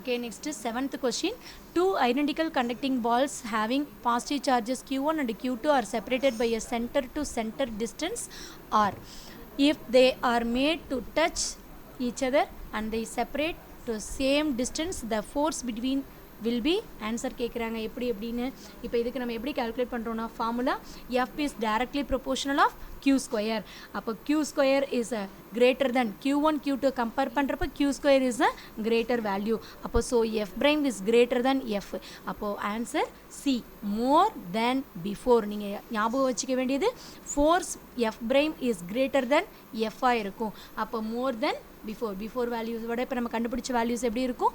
Okay, next is 7th question. Two identical conducting balls having positive charges q1 and q2 are separated by a center to center distance r. If they are made to touch each other and they separate to same distance, the force between will be answer கேட்குறாங்க எப்படி எப்படின்னு. இப்போ இதுக்கு நம்ம எப்படி calculate பண்ணுறோன்னா formula F is directly proportional of q square. அப்போ q square is a greater than q1 q2 compare பண்ணுறப்ப q square is a greater value. அப்போ so F prime is greater than F. அப்போது answer C, more than before. நீங்கள் ஞாபகம் வச்சுக்க வேண்டியது force F prime is greater than எஃப்ஆக இருக்கும். அப்போ மோர் தென் பிஃபோர் வேல்யூஸ் விட இப்போ நம்ம கண்டுபிடிச்ச வேல்யூஸ் எப்படி இருக்கும்,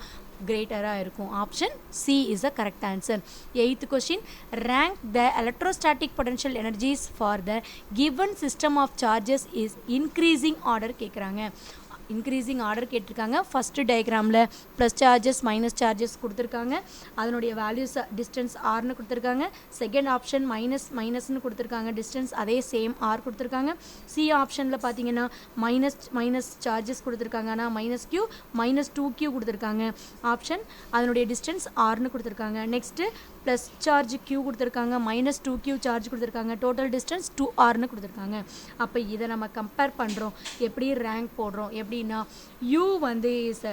கிரேட்டராக இருக்கும். Option C is the correct answer. 8th question, rank the electrostatic potential energies for the given system of charges is increasing order கேட்குறாங்க. இன்க்ரீசிங் ஆர்டர் கேட்டிருக்காங்க. ஃபஸ்ட்டு டயக்ராமில் ப்ளஸ் சார்ஜஸ் மைனஸ் சார்ஜஸ் கொடுத்துருக்காங்க, அதனுடைய வேல்யூஸ் டிஸ்டன்ஸ் ஆர்னு கொடுத்துருக்காங்க. Second option மைனஸ்னு கொடுத்துருக்காங்க, distance அதே same R கொடுத்துருக்காங்க. C ஆப்ஷனில் பார்த்தீங்கன்னா மைனஸ் சார்ஜஸ் கொடுத்துருக்காங்க, ஆனால் -q -2q கொடுத்துருக்காங்க ஆப்ஷன், அதனுடைய டிஸ்டன்ஸ் ஆர்னு கொடுத்துருக்காங்க. நெக்ஸ்ட்டு ப்ளஸ் சார்ஜ் q கொடுத்துருக்காங்க, -2q சார்ஜ் கொடுத்துருக்காங்க, டோட்டல் டிஸ்டன்ஸ் 2rனு கொடுத்துருக்காங்க. அப்போ இதை நம்ம கம்பேர் பண்ணுறோம், எப்படி ரேங்க் போடுறோம் எப்படின்னா, u வந்து is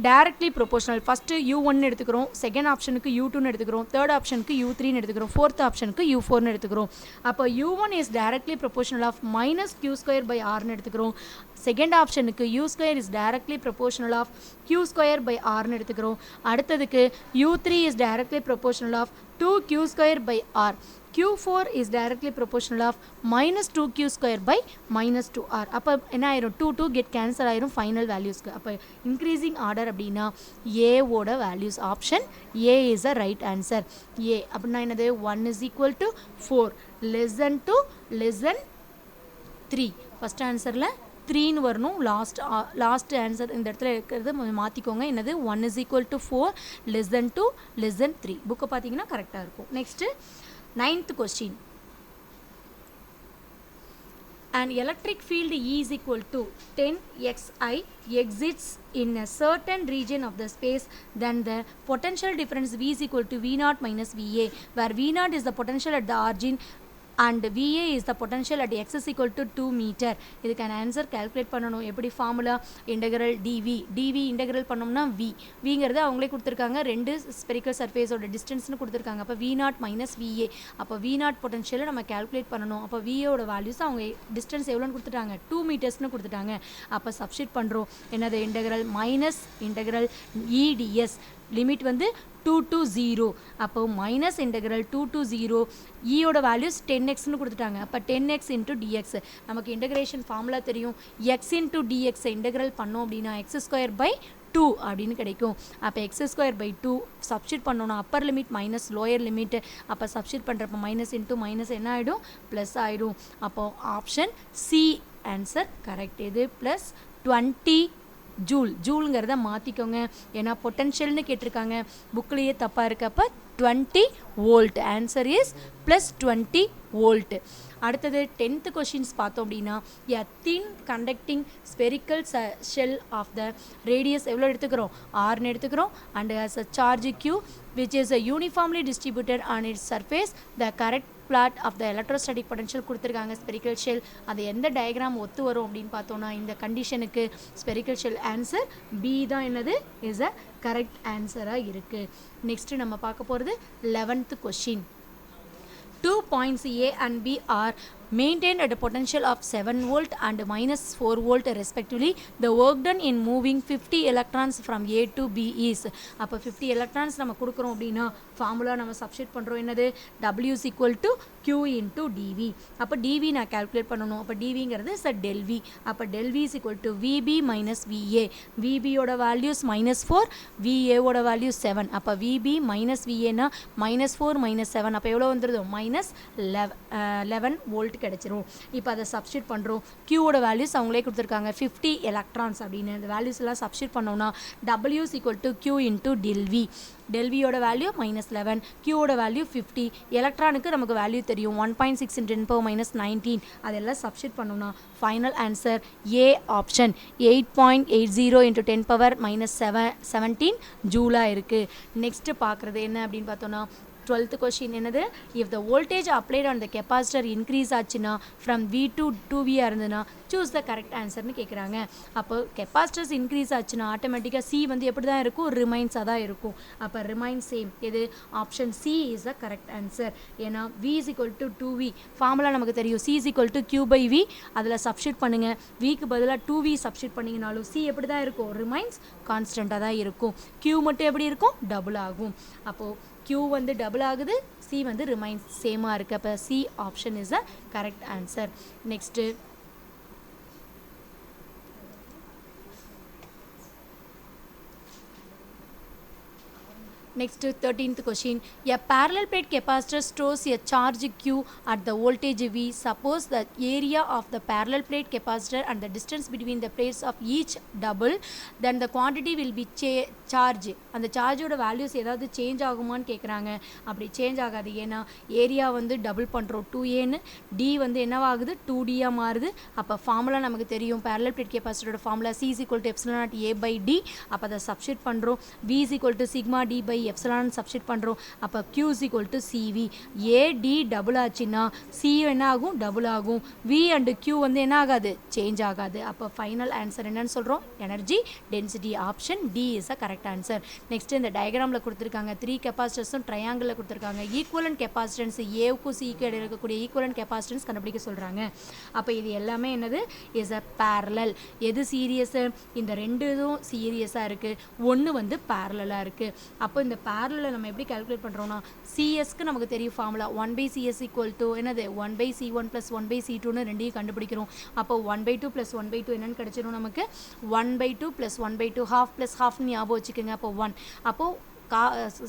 directly proportional. First u1 எடுத்துக்கிறோம், செகண்ட் ஆப்ஷனுக்கு u2ன்னு எடுத்துக்கிறோம், தேர்ட் ஆப்ஷனுக்கு u3ன்னு எடுத்துக்கிறோம், ஃபோர்த் ஆப்ஷனுக்கு u4ன்னு எடுத்துக்கிறோம். அப்போ u1 is directly proportional of -q²/rன்னு எடுத்துக்கிறோம். செகண்ட் ஆப்ஷனுக்கு u² is directly proportional of q²/rன்னு எடுத்துக்கிறோம். அடுத்ததுக்கு u3 is directly proportional of 2q²/r. q4 is directly proportional of -2q² by -2r. அப்போ என்ன ஆயிரும், 2 get cancel ஆயிரும் ஃபைனல் வேல்யூஸ்க்கு. அப்போ இன்க்ரீசிங் ஆர்டர் அப்படின்னா ஏவோட values. Option A is a right answer. A அப்படின்னா என்னது, 1 is equal to 4, less than 2, less than 3. First ஆன்சரில் 3ன்னு வரணும். லாஸ்ட் ஆன்சர் இந்த இடத்துல இருக்கிறது மாற்றிக்கோங்க. என்னது, 1 is equal to 4, less than 2, less than 3. புக்கை பார்த்தீங்கன்னா கரெக்டாக இருக்கும். Next 9th question. An electric field E is equal to 10 xi exists in a certain region of the space, then the potential difference V is equal to V0 minus VA, where V0 is the potential at the origin and VA is the potential at x is equal to 2 meter. இதுக்கான answer calculate பண்ணணும். எப்படி formula integral TV integral பண்ணோம்னா விங்கிறது அவங்களே கொடுத்துருக்காங்க, ரெண்டு spherical சர்ஃபேஸோட டிஸ்டன்ஸ்னு கொடுத்துருக்காங்க. அப்போ V0 minus VA. அப்போ V0 பொட்டன்ஷியலை நம்ம கால்குலேட் பண்ணணும். அப்போ VAவோட வேல்யூஸ் அவங்க டிஸ்டன்ஸ் எவ்வளோன்னு கொடுத்துட்டாங்க, 2 மீட்டர்ஸ்னு கொடுத்துட்டாங்க. அப்போ சப்ஸ்டிட் பண்ணுறோம். என்னது, இன்டெக்ரல் EDS லிமிட் வந்து 2 to 0. அப்போ மைனஸ் இன்டெக்ரல் 2 to 0 ஈயோட வேல்யூஸ் 10xன்னு கொடுத்துட்டாங்க. அப்போ 10x இன்ட்டு dx. நமக்கு இன்டெகிரேஷன் ஃபார்முலா தெரியும், x இன்ட்டு dx இன்டெக்ரல் பண்ணோம் அப்படின்னா x²/2 அப்படின்னு கிடைக்கும். அப்போ x²/2 சப்ஸ்டிட் பண்ணோன்னா upper limit minus lower limit. அப்போ சப்ஸ்டிட் பண்ணுறப்ப மைனஸ் இன்ட்டு மைனஸ் என்ன ஆகிடும், ப்ளஸ் ஆகிடும். அப்போது ஆப்ஷன் சி ஆன்சர் கரெக்ட். இது ப்ளஸ் 20 ஜூலுங்கிறத மாற்றிக்கோங்க, ஏன்னா பொட்டன்ஷியல்னு கேட்டிருக்காங்க, புக்லேயே தப்பாக இருக்குது. அப்போ 20 volt. Answer is plus 20 volt. அடுத்தது 10th கொஷின்ஸ் பார்த்தோம் அப்படின்னா, a thin conducting spherical shell of the radius எவ்வளோ எடுத்துக்கிறோம், ஆர்னு எடுத்துக்கிறோம். And as a charge q which is uniformly distributed on its surface, the correct plot of the electrostatic potential கொடுத்துருக்காங்க. Spherical shell அது எந்த diagram ஒத்து வரும் அப்படின்னு பார்த்தோன்னா, இந்த கண்டிஷனுக்கு ஸ்பெரிக்கல் ஷெல் ஆன்சர் பி தான் என்னது இஸ் அ கரெக்ட் ஆன்சராக இருக்குது. நெக்ஸ்ட்டு நம்ம பார்க்க போகிறது 11th question. 2 points A and B are maintained at a potential of 7 volt and -4 volt respectively. The work done in moving 50 electrons from A to B is. அப்போ 50 electrons நம்ம கொடுக்குறோம் அப்படின்னா formula நம்ம substitute பண்ணுறோம். என்னது, W is equal to Q into dV. அப்போ dV நான் calculate பண்ணணும். அப்போ dVங்கிறது del V. அப்போ del V is equal to VB minus VA. VBயோட வேல்யூஸ் -4, VAவோட வேல்யூஸ் 7. அப்போ VB minus VAனா -4 -7. அப்போ எவ்வளோ வந்துடுது, -11 வோல்ட் கிடச்சிரும். இப்போ அதை சப்ஸ்டியூட் பண்ணுறோம். க்யூவோட வேல்யூஸ் அவங்களே கொடுத்துருக்காங்க 50 எலக்ட்ரான்ஸ் அப்படின்னு. இந்த வேல்யூஸ் எல்லாம் சப்ஸ்டியூட் பண்ணோம்னா W is equal to Q into del V. del V ஓட வேல்யூ -11, Qவோட வேல்யூ 50, எலக்ட்ரானுக்கு நமக்கு வேல்யூ தெரியும் 1.6 × 10⁻19. அதெல்லாம் சப்ஸ்டியூட் பண்ணோம்னா ஃபைனல் ஆன்சர் ஏ ஆப்ஷன் 8.80 × 10⁻17 ஜூலாக இருக்குது. நெக்ஸ்ட்டு பார்க்குறது என்ன அப்படின்னு பார்த்தோன்னா 12th கொஷின் என்னது, if the voltage applied on the capacitor increase ஆச்சுன்னா ஃப்ரம் V to 2V இருந்ததுன்னா சூஸ் த கரெக்ட் ஆன்சர்னு கேட்குறாங்க. அப்போ கெப்பாசிட்டர்ஸ் இன்க்ரீஸ் ஆச்சுன்னா ஆட்டோமேட்டிக்காக சி வந்து எப்படி தான் இருக்கும், ரிமைன்ஸாக தான் இருக்கும். அப்போ ரிமைன் சேம். எது option C is the correct answer. ஏன்னா V is equal to 2V formula நமக்கு தெரியும். C is equal to Q/V. அதில் சப்ஸ்டியூட் பண்ணுங்கள். Vக்கு பதிலாக 2V சப்ஸ்டியூட் பண்ணிங்கனாலும் C எப்படி தான் இருக்கும், ரிமைன்ஸ் கான்ஸ்டண்ட்டாக தான் இருக்கும். Q மட்டும் எப்படி இருக்கும், டபுள் ஆகும். அப்போது Q வந்து டபுள் ஆகுது, C வந்து ரிமைன்ஸ் சேமாக இருக்குது. அப்போ C option is a correct answer. Next Next 13th question, a parallel plate capacitor stores a charge Q at the voltage V. Suppose the area of the parallel plate capacitor and the distance between the plates of each double, then the quantity will be charge. அந்த சார்ஜோட values ஏதாவது change ஆகுமான்னு கேட்குறாங்க. அப்படி change ஆகாது. ஏன்னா area வந்து double பண்ணுறோம் 2Aன்னு, D வந்து என்னவாகுது 2Dயாக மாறுது. அப்போ ஃபார்முலா நமக்கு தெரியும். parallel plate capacitor formula C is equal to epsilon naught A/D. அப்போ அதை சப்ஸ்டியூட் பண்ணுறோம். V is equal to sigma D by epsilon substitute பண்ணுறோம். அப்போ Q is equal to CV. AD double ஆச்சுன்னா C என்ன ஆகும், டபுள் ஆகும். V and Q வந்து என்ன ஆகாது, சேஞ்ச் ஆகாது. அப்போ ஃபைனல் ஆன்சர் என்னன்னு சொல்கிறோம், energy density. Option D is a correct answer. Next இந்த டயக்ராமில் கொடுத்துருக்காங்க 3 கெப்பாசிட்டர்ஸும் ட்ரையாங்கிளில் கொடுத்துருக்காங்க. ஈக்குவலன்ட் கெப்பாசிட்டன்ஸ் ஏவுக்கும் சிக்கு இடையில் இருக்கக்கூடிய ஈக்குவலன்ட் கெப்பாசிட்டன்ஸ் கண்டுபிடிக்க சொல்கிறாங்க. அப்போ இது எல்லாமே என்னது, இஸ் அ பேரலல். எது சீரியஸு, இந்த ரெண்டு இதுவும் சீரியஸாக இருக்குது, ஒன்று வந்து பேரலாக இருக்குது. அப்போ இந்த பேரலை நம்ம எப்படி கால்குலேட் பண்ணுறோம்னா, சிஎஸ்க்கு நமக்கு தெரியும் ஃபார்முலா 1/CS ஈக்குவல் டு என்னது 1/C1 + 1/C2ன்னு ரெண்டையும் கண்டுபிடிக்கிறோம். அப்போ 1/2 + 1/2 என்னென்னு கிடச்சிரும் நமக்கு, 1/2 + 1/2 half + halfன்னு ஞாபகம் வச்சுக்கோங்க. அப்போ 1. அப்போது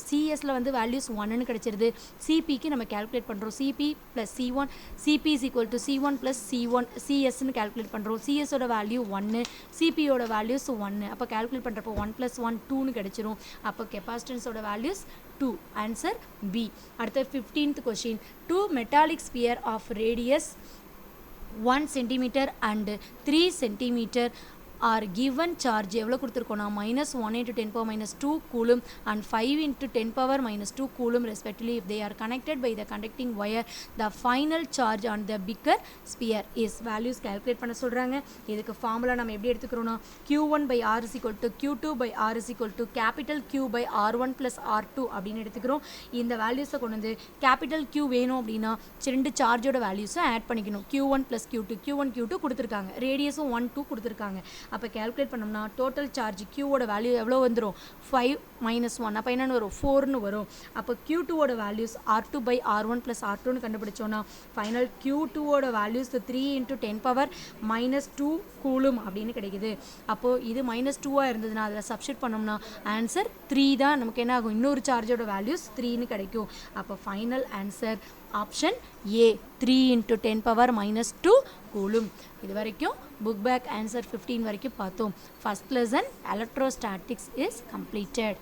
சிஎஸில் வந்து வேல்யூஸ் 1ன்னு கிடச்சிருது. சிபிக்கு நம்ம கேல்குலேட் பண்ணுறோம். CP + C1, CP is equal to C1 + C1 சிஎஸ்ன்னு கேல்குலேட் பண்ணுறோம். சிஎஸோட வேல்யூ 1, சிபியோட வேல்யூஸ் 1. அப்போ கேல்குலேட் பண்ணுறப்போ 1 + 1 2ன்னு கிடச்சிரும். அப்போ கெப்பாசிட்டன்ஸோட வேல்யூஸ் 2. Answer B. அடுத்த 15th question, 2 metallic sphere of radius 1 cm and 3 cm are given charge எவ்வளோ கொடுத்துருக்கோன்னா -1 × 10⁻2 coulomb and 5 × 10⁻2 coulomb respectively. If they are connected by the conducting wire, the final charge on the bigger sphere is. values calculate பண்ண சொல்கிறாங்க. இதுக்கு formula நம்ம எப்படி எடுத்துக்கிறோன்னா, Q1/R is equal to Q2/R is equal to capital Q/R1 + R2 அப்படின்னு எடுத்துக்கிறோம். இந்த வேல்யூஸை கொண்டு வந்து கேபிட்டல் Q வேணும் அப்படின்னா ரெண்டு சார்ஜோட வேல்யூஸை ஆட் பண்ணிக்கணும். Q1 + Q2, Q1 Q2 கொடுத்துருக்காங்க, ரேடியஸும் 1 2 கொடுத்துருக்காங்க. அப்போ கேல்குலேட் பண்ணோம்னா டோட்டல் சார்ஜ் Qவோட வேல்யூ எவ்வளோ வந்துடும், 5 - 1. அப்போ என்னென்னு வரும், 4ன்னு வரும். அப்போ Q2வோட வேல்யூஸ் R2/R1 + R2ன்னு கண்டுபிடிச்சோன்னா ஃபைனல் Q2வோட வேல்யூஸ் 3 × 10⁻2 கூலும் அப்படின்னு கிடைக்குது. அப்போது இது -2ஆக இருந்ததுன்னா அதில் சப்ஸ்டியூட் பண்ணோம்னா ஆன்சர் 3 தான் நமக்கு என்ன ஆகும், இன்னொரு சார்ஜோட வேல்யூஸ் 3ன்னு கிடைக்கும். அப்போ final answer option A 3 × 10⁻2 coulomb. இது வரைக்கும் புக் பேக் ஆன்சர் 15 வரைக்கும் பார்த்தோம். First lesson electrostatics is completed.